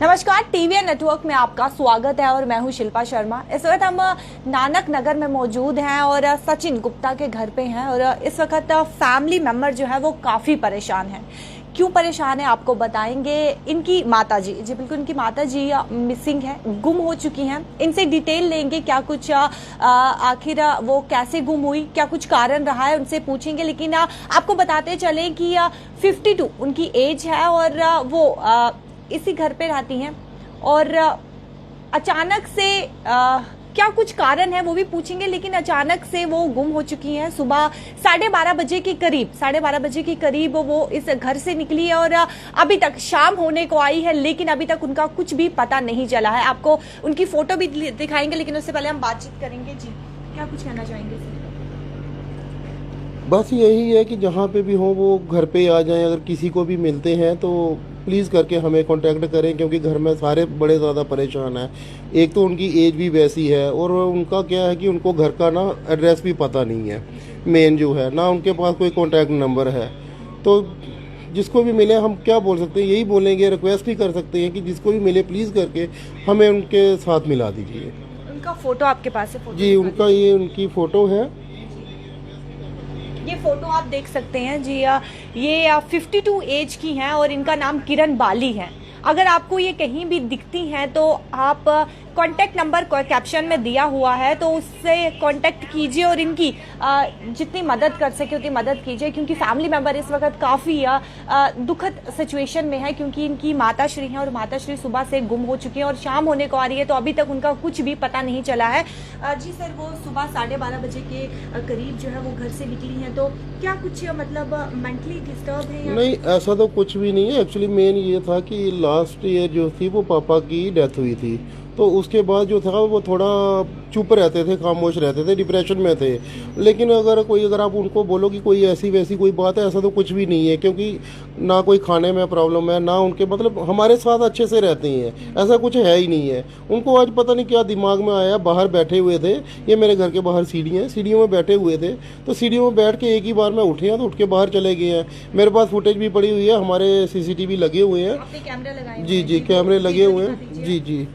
नमस्कार, TVN network में आपका स्वागत है और मैं हूं शिल्पा शर्मा। इस वक्त हम नानक नगर में मौजूद हैं और सचिन गुप्ता के घर पे हैं और इस वक्त फैमिली मेंबर जो है वो काफी परेशान हैं। क्यों परेशान है आपको बताएंगे। इनकी माताजी जी बिल्कुल, इनकी माताजी मिसिंग है, गुम हो चुकी हैं। इनसे डिटेल लेंगे क्या कुछ आखिर वो कैसे गुम हुई, क्या कुछ कारण रहा है, उनसे पूछेंगे। लेकिन आपको बताते चले कि 52 उनकी एज है और वो इसी घर पे रहती हैं और अचानक से क्या कुछ कारण है वो भी पूछेंगे। लेकिन अचानक से वो गुम हो चुकी हैं। सुबह 12:30 बजे के करीब वो इस घर से निकली है और अभी तक शाम होने को आई है, लेकिन अभी तक उनका कुछ भी पता नहीं चला है। आपको उनकी फोटो भी दिखाएंगे, लेकिन उससे पहले हम बातचीत करेंगे। जी, क्या कुछ कहना चाहेंगे? बस यही है कि जहाँ पे भी हो वो घर पे आ जाएं। अगर किसी को भी मिलते हैं तो प्लीज़ करके हमें कांटेक्ट करें, क्योंकि घर में सारे बड़े ज़्यादा परेशान हैं। एक तो उनकी एज भी वैसी है और उनका क्या है कि उनको घर का ना एड्रेस भी पता नहीं है, मेन जो है ना, उनके पास कोई कांटेक्ट नंबर है। तो जिसको भी मिले, हम क्या बोल सकते हैं, यही बोलेंगे, रिक्वेस्ट ही कर सकते हैं कि जिसको भी मिले प्लीज़ करके हमें उनके साथ मिला दीजिए। उनका फोटो आपके पास है? जी, उनकी फ़ोटो है। ये फोटो आप देख सकते हैं जी। ये 52 एज की हैं और इनका नाम किरण बाली है। अगर आपको ये कहीं भी दिखती हैं तो आप कांटेक्ट नंबर कैप्शन में दिया हुआ है, तो उससे कांटेक्ट कीजिए और इनकी जितनी मदद कर सके उतनी मदद कीजिए, क्योंकि फैमिली मेंबर इस वक्त काफ़ी दुखद सिचुएशन में है, क्योंकि इनकी माताश्री हैं और माताश्री सुबह से गुम हो चुकी हैं और शाम होने को आ रही है, तो अभी तक उनका कुछ भी पता नहीं चला है। जी सर, वो सुबह 12:30 बजे के करीब जो है वो घर से निकली हैं, तो क्या कुछ मतलब मेंटली डिस्टर्ब है? नहीं, ऐसा तो कुछ भी नहीं है। एक्चुअली मेन ये था कि लास्ट ईयर जो थी वो पापा की डेथ हुई थी, तो उसके बाद जो था वो थोड़ा चुप रहते थे, खामोश रहते थे, डिप्रेशन में थे। लेकिन अगर आप उनको बोलो कि कोई ऐसी वैसी कोई बात है, ऐसा तो कुछ भी नहीं है, क्योंकि ना कोई खाने में प्रॉब्लम है, ना उनके मतलब हमारे साथ अच्छे से रहते हैं, ऐसा कुछ है ही नहीं है। उनको आज पता नहीं क्या दिमाग में आया, बाहर बैठे हुए थे, ये मेरे घर के बाहर सीढ़ियों में बैठे हुए थे, तो सीढ़ियों में बैठ के एक ही बार में उठे हैं तो उठ के बाहर चले गए हैं। मेरे पास फुटेज भी पड़ी हुई है, हमारे CCTV लगे हुए हैं। कैमरे लगाए? जी, कैमरे लगे हुए हैं। जी,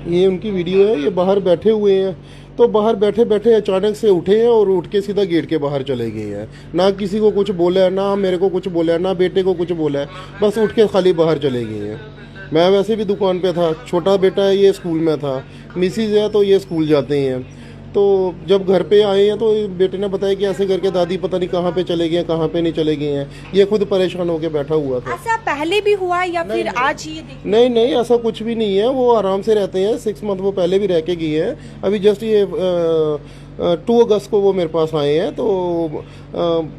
ये उनकी वीडियो है। ये बाहर बैठे हुए हैं, तो बाहर बैठे बैठे अचानक से उठे हैं और उठ के सीधा गेट के बाहर चले गए हैं। ना किसी को कुछ बोला है, ना मेरे को कुछ बोला है, ना बेटे को कुछ बोला है, बस उठ के खाली बाहर चले गए हैं। मैं वैसे भी दुकान पे था, छोटा बेटा है ये स्कूल में था, मिसिज है तो ये स्कूल जाते हैं। तो जब घर पे आए हैं तो बेटे ने बताया कि ऐसे करके दादी पता नहीं कहाँ पे चले गए हैं, कहाँ पे नहीं चले गए हैं। ये खुद परेशान होकर बैठा हुआ था। ऐसा पहले भी हुआ या फिर आज ही? नहीं, ऐसा कुछ भी नहीं है। वो आराम से रहते हैं, 6 मंथ वो पहले भी रह के गए हैं। अभी जस्ट ये 2 अगस्त को वो मेरे पास आए हैं, तो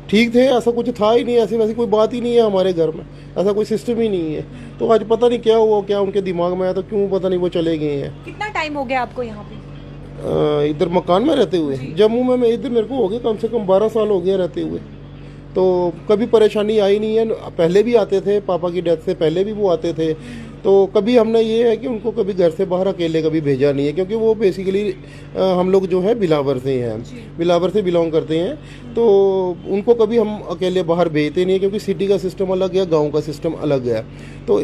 ठीक थे, ऐसा कुछ था ही नहीं, ऐसी वैसी कोई बात ही नहीं है हमारे घर में, ऐसा कोई सिस्टम ही नहीं है। तो आज पता नहीं क्या हुआ, क्या उनके दिमाग में आया, तो क्यों पता नहीं वो चले गए हैं। कितना टाइम हो गया आपको यहाँ पे? इधर मकान में रहते हुए? जम्मू में मैं इधर मेरे को हो गया कम से कम 12 साल हो गया रहते हुए, तो कभी परेशानी आई नहीं है। पहले भी आते थे, पापा की डेथ से पहले भी वो आते थे, तो कभी हमने ये है कि उनको कभी घर से बाहर अकेले कभी भेजा नहीं है, क्योंकि वो बेसिकली हम लोग जो है बिलावर से हैं, बिलावर से बिलोंग करते हैं, तो उनको कभी हम अकेले बाहर भेजते नहीं है, क्योंकि सिटी का सिस्टम अलग है, गाँव का सिस्टम अलग है। तो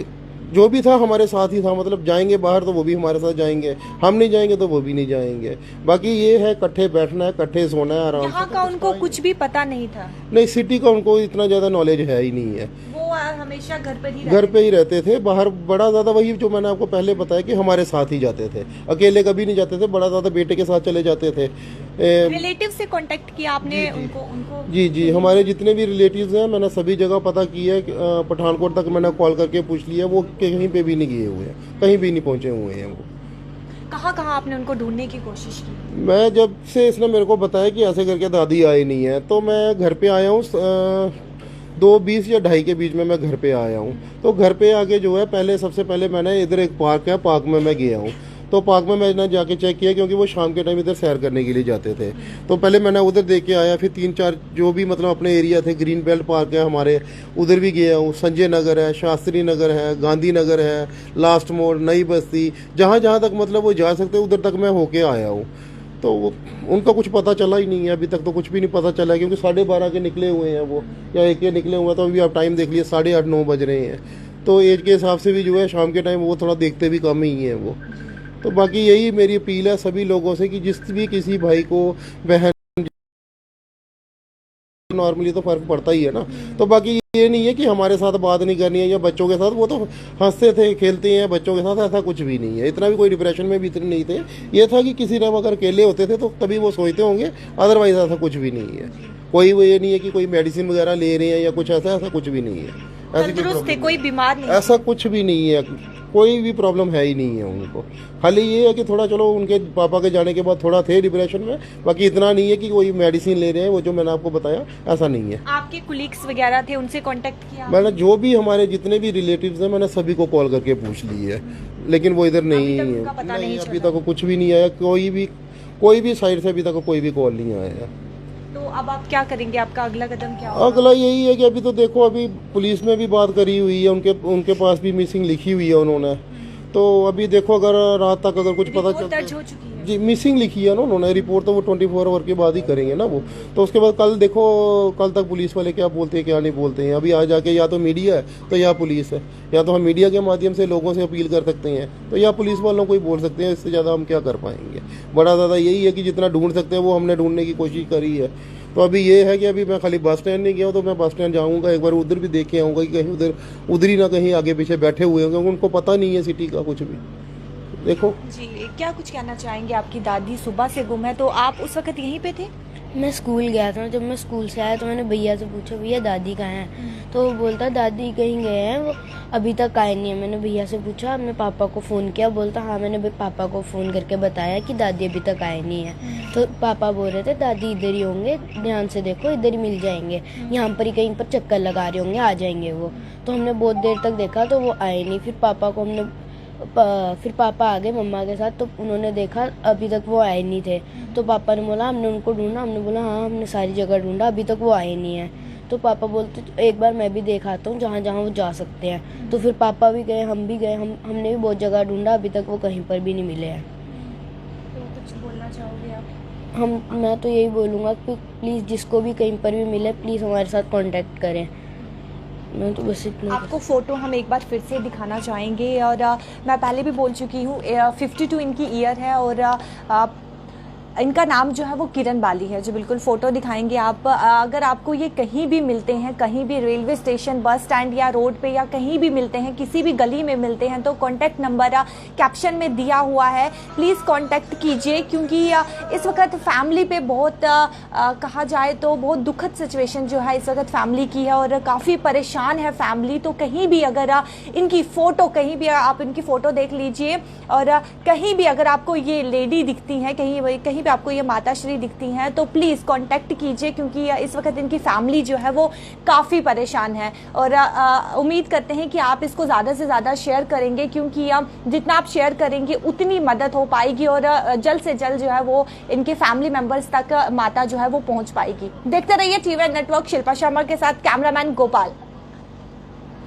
जो भी था हमारे साथ ही था, मतलब जाएंगे बाहर तो वो भी हमारे साथ जाएंगे, हम नहीं जाएंगे तो वो भी नहीं जाएंगे। बाकी ये है इकट्ठे बैठना है, इकट्ठे सोना है, आराम से। यहाँ का उनको कुछ भी पता नहीं था? नहीं, सिटी का उनको इतना ज़्यादा नॉलेज है ही नहीं है। वो हमेशा घर पे ही रहते थे। बाहर बड़ा ज़्यादा वही जो मैंने आपको पहले बताया कि हमारे साथ ही जाते थे, अकेले कभी नहीं जाते थे। बड़ा ज़्यादा बेटे के साथ चले जाते थे। रिलेटिव से कांटेक्ट किया आपने? उनको जी, हमारे जितने भी रिलेटिव्स हैं मैंने सभी जगह पता किया है। पठानकोट तक मैंने कॉल करके पूछ लिया, वो कहीं पे भी नहीं गए हुए हैं, कहीं भी नहीं पहुंचे हुए हैं वो। कहाँ आपने उनको ढूंढने की कोशिश की? मैं जब से इसने मेरे को बताया कि ऐसे करके दादी आई नहीं है, तो मैं घर पे आया हूँ। 2:20 या 2:30 के बीच में मैं घर पे आया हूँ। तो घर पे आके जो है सबसे पहले मैंने इधर एक पार्क है, पार्क में मैं गया हूँ। तो पार्क में मैंने जाके चेक किया, क्योंकि वो शाम के टाइम इधर सैर करने के लिए जाते थे। तो पहले मैंने उधर देख के आया, फिर 3-4 जो भी मतलब अपने एरिया थे, ग्रीन बेल्ट पार्क है हमारे, उधर भी गया हूँ। संजय नगर है, शास्त्री नगर है, गांधी नगर है, लास्ट मोड़, नई बस्ती, जहाँ जहाँ तक मतलब वो जा सकते उधर तक मैं होके आया हूँ। तो उनका कुछ पता चला ही नहीं है अभी तक, तो कुछ भी नहीं पता चला क्योंकि 12:30 के निकले हुए हैं वो, या 1 के निकले हुए हैं, तो अभी आप टाइम देख लिए 8:30-9 बज रहे हैं। तो एज के हिसाब से भी जो है शाम के टाइम वो थोड़ा देखते भी कम ही हैं वो। तो बाकी यही मेरी अपील है सभी लोगों से कि जिस भी किसी भाई को, बहन, नॉर्मली तो फर्क पड़ता ही है ना। तो बाकी ये नहीं है कि हमारे साथ बात नहीं करनी है या बच्चों के साथ, वो तो हंसते थे खेलते हैं बच्चों के साथ, ऐसा कुछ भी नहीं है। इतना भी कोई डिप्रेशन में भी इतने नहीं थे। ये था कि किसी टाइम अगर अकेले होते थे तो तभी वो सोचते होंगे, अदरवाइज ऐसा कुछ भी नहीं है। कोई वो ये नहीं है कि कोई मेडिसिन वगैरह ले रहे हैं या कुछ ऐसा, ऐसा कुछ भी नहीं है। ऐसी तंदुरुस्त थे, कोई बीमार नहीं, ऐसा कुछ भी नहीं है, कोई भी प्रॉब्लम है ही नहीं है उनको। खाली ये है कि थोड़ा चलो उनके पापा के जाने के बाद थोड़ा थे डिप्रेशन में, बाकी इतना नहीं है कि कोई मेडिसिन ले रहे हैं, वो जो मैंने आपको बताया ऐसा नहीं है। आपके कुलीग्स वगैरह थे, उनसे कांटेक्ट किया? मैंने जो भी हमारे जितने भी रिलेटिव्स हैं मैंने सभी को कॉल करके पूछ ली है, लेकिन वो इधर नहीं है। नहीं, अभी तक कुछ भी नहीं आया, कोई भी साइड से अभी तक कोई भी कॉल नहीं आया है। तो अब आप क्या करेंगे, आपका अगला कदम क्या होगा? अगला यही है कि अभी तो देखो, अभी पुलिस में भी बात करी हुई है, उनके पास भी मिसिंग लिखी हुई है उन्होंने। तो अभी देखो अगर रात तक अगर कुछ पता चलता दर्ज हो चुकी है जी, मिसिंग लिखी है ना उन्होंने, रिपोर्ट तो वो 24 आवर के बाद ही करेंगे ना वो। तो उसके बाद कल देखो, कल तक पुलिस वाले क्या बोलते हैं क्या नहीं बोलते हैं। अभी आ जाके या तो मीडिया है तो या पुलिस है, या तो हम मीडिया के माध्यम से लोगों से अपील कर सकते हैं, तो या पुलिस वालों को ही बोल सकते हैं। इससे ज़्यादा हम क्या कर पाएंगे। बड़ा ज़्यादा यही है कि जितना ढूंढ सकते हैं वो हमने ढूंढने की कोशिश करी है। तो अभी ये है कि अभी मैं खाली बस स्टैंड नहीं गया हूँ, तो मैं बस स्टैंड जाऊँगा, एक बार उधर भी देख के आऊँगा कि कहीं उधर ही ना कहीं आगे पीछे बैठे हुए होंगे, उनको पता नहीं है सिटी का कुछ भी। देखो जी, क्या कुछ कहना चाहेंगे? आपकी दादी सुबह से गुम है, तो आप उस वक्त यहीं पे थे? मैं स्कूल गया था। जब मैं स्कूल से आया तो मैंने भैया से पूछा, भैया दादी कहाँ हैं? तो वो बोलता दादी कहीं गए हैं, वो अभी तक आए नहीं है। मैंने भैया से पूछा, अपने पापा को फ़ोन किया, बोलता हाँ मैंने पापा को फ़ोन करके बताया कि दादी अभी तक आए नहीं है। तो पापा बोल रहे थे दादी इधर ही होंगे, ध्यान से देखो इधर ही मिल जाएंगे, यहाँ पर ही कहीं पर चक्कर लगा रहे होंगे, आ जाएंगे वो। तो हमने बहुत देर तक देखा तो वो आए नहीं। फिर पापा आ गए मम्मा के साथ, तो उन्होंने देखा अभी तक वो आए नहीं थे। तो पापा ने बोला हमने उनको ढूंढा, हमने बोला हाँ हमने सारी जगह ढूंढा, अभी तक वो आए नहीं है। तो पापा बोलते एक बार मैं भी देख आता हूँ जहाँ जहाँ वो जा सकते हैं। तो फिर पापा भी गए, हम भी गए, हमने भी बहुत जगह ढूंढा, अभी तक वो कहीं पर भी नहीं मिले हैं। तो कुछ बोलना चाहोगे आप? मैं तो यही बोलूँगा कि प्लीज़ जिसको भी कहीं पर भी मिले प्लीज़ हमारे साथ कांटेक्ट करें। मैं तो बस इतना। आपको फ़ोटो हम एक बार फिर से दिखाना चाहेंगे, और मैं पहले भी बोल चुकी हूँ, 52 इनकी ईयर है, और इनका नाम जो है वो किरण बाली है। जो बिल्कुल फ़ोटो दिखाएंगे आप। अगर आपको ये कहीं भी मिलते हैं, कहीं भी रेलवे स्टेशन, बस स्टैंड या रोड पे या कहीं भी मिलते हैं, किसी भी गली में मिलते हैं, तो कॉन्टैक्ट नंबर कैप्शन में दिया हुआ है, प्लीज़ कॉन्टैक्ट कीजिए। क्योंकि इस वक्त फैमिली पे बहुत कहा जाए तो बहुत दुखद सिचुएशन जो है इस वक्त फैमिली की है, और काफ़ी परेशान है फैमिली। तो कहीं भी अगर इनकी फ़ोटो, कहीं भी आप इनकी फ़ोटो देख लीजिए, और कहीं भी अगर आपको ये लेडी दिखती हैं, कहीं भी आपको ये माता श्री दिखती हैं, तो प्लीज़ कांटेक्ट कीजिए। क्योंकि इस वक्त इनकी फैमिली जो है वो काफ़ी परेशान है, और उम्मीद करते हैं कि आप इसको ज़्यादा से ज़्यादा शेयर करेंगे, क्योंकि जितना आप शेयर करेंगे उतनी मदद हो पाएगी, और जल्द से जल्द जो है वो इनके फैमिली मेम्बर्स तक माता जो है वो पहुँच पाएगी। देखते रहिए टीवी नेटवर्क। शिल्पा शर्मा के साथ कैमरामैन गोपाल।